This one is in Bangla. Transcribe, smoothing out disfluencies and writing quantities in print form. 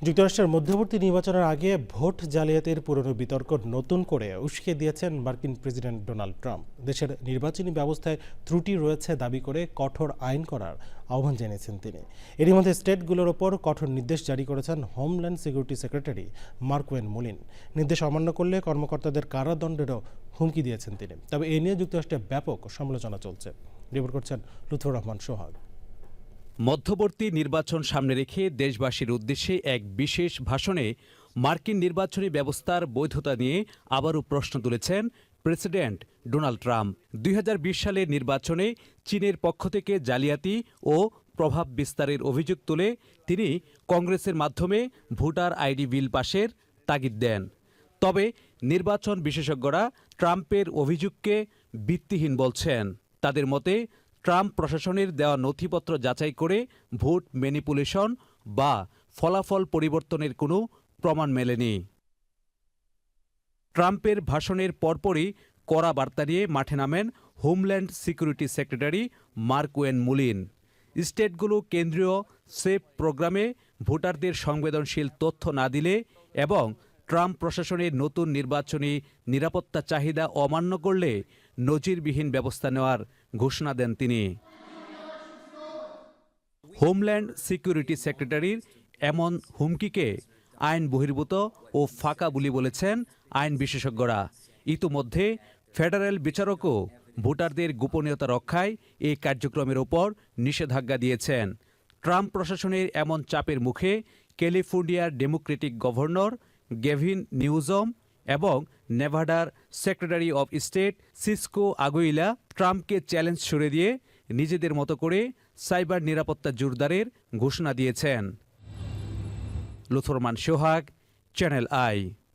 যুক্তরাষ্ট্রের মধ্যবর্তী নির্বাচনের আগে ভোট জালিয়াতির পুরনো বিতর্ক নতুন করে উস্কে দিয়েছেন মার্কিন প্রেসিডেন্ট ডোনাল্ড ট্রাম্প। দেশের নির্বাচনী ব্যবস্থায় ত্রুটি রয়েছে দাবি করে কঠোর আইন করার আহ্বান জানিয়েছেন তিনি। এরই মধ্যে স্টেটগুলোর ওপর কঠোর নির্দেশ জারি করেছেন হোমল্যান্ড সিকিউরিটি সেক্রেটারি মার্কওয়েন মুলিন। নির্দেশ অমান্য করলে কর্মকর্তাদের কারাদণ্ডেরও হুমকি দিয়েছেন তিনি। তবে এ নিয়ে যুক্তরাষ্ট্রে ব্যাপক সমালোচনা চলছে। রিপোর্ট করছেন লুৎফর রহমান সোহাগ। মধ্যবর্তী নির্বাচন সামনে রেখে দেশবাসীর উদ্দেশ্যে এক বিশেষ ভাষণে মার্কিন নির্বাচনী ব্যবস্থার বৈধতা নিয়ে আবারও প্রশ্ন তুলেছেন প্রেসিডেন্ট ডোনাল্ড ট্রাম্প। ২০২০ সালের নির্বাচনে চীনের পক্ষ থেকে জালিয়াতি ও প্রভাব বিস্তারের অভিযোগ তুলে তিনি কংগ্রেসের মাধ্যমে ভোটার আইডি বিল পাশের তাগিদ দেন। তবে নির্বাচন বিশেষজ্ঞরা ট্রাম্পের অভিযোগকে ভিত্তিহীন বলছেন। তাদের মতে ট্রাম্প প্রশাসনের দেওয়া নথিপত্র যাচাই করে ভোট ম্যানিপুলেশন বা ফলাফল পরিবর্তনের কোনো প্রমাণ মেলেনি। ট্রাম্পের ভাষণের পরপরই কড়া বার্তা নিয়ে মাঠে নামেন হোমল্যান্ড সিকিউরিটি সেক্রেটারি মার্কওয়েন মুলিন। স্টেটগুলো কেন্দ্রীয় সেফ প্রোগ্রামে ভোটারদের সংবেদনশীল তথ্য না দিলে এবং ট্রাম্প প্রশাসনের নতুন নির্বাচনী নিরাপত্তা চাহিদা অমান্য করলে নজিরবিহীন ব্যবস্থা নেওয়ার ঘোষণা দেন তিনি। হোমল্যান্ড সিকিউরিটি সেক্রেটারির এমন হুমকিকে আইন বহির্ভূত ও ফাঁকা বুলি বলেছেন আইন বিশেষজ্ঞরা। ইতোমধ্যে ফেডারেল বিচারকও ভোটারদের গোপনীয়তা রক্ষায় এই কার্যক্রমের ওপর নিষেধাজ্ঞা দিয়েছেন। ট্রাম্প প্রশাসনের এমন চাপের মুখে ক্যালিফোর্নিয়ার ডেমোক্রেটিক গভর্নর গেভিন নিউজম এবং নেভাডার সেক্রেটারি অব স্টেট সিসকো আগুইলা ট্রাম্পকে চ্যালেঞ্জ ছুড়ে দিয়ে নিজেদের মতো করে সাইবার নিরাপত্তা জোরদারের ঘোষণা দিয়েছেন। লুথরমান সোহাগ, চ্যানেল আই।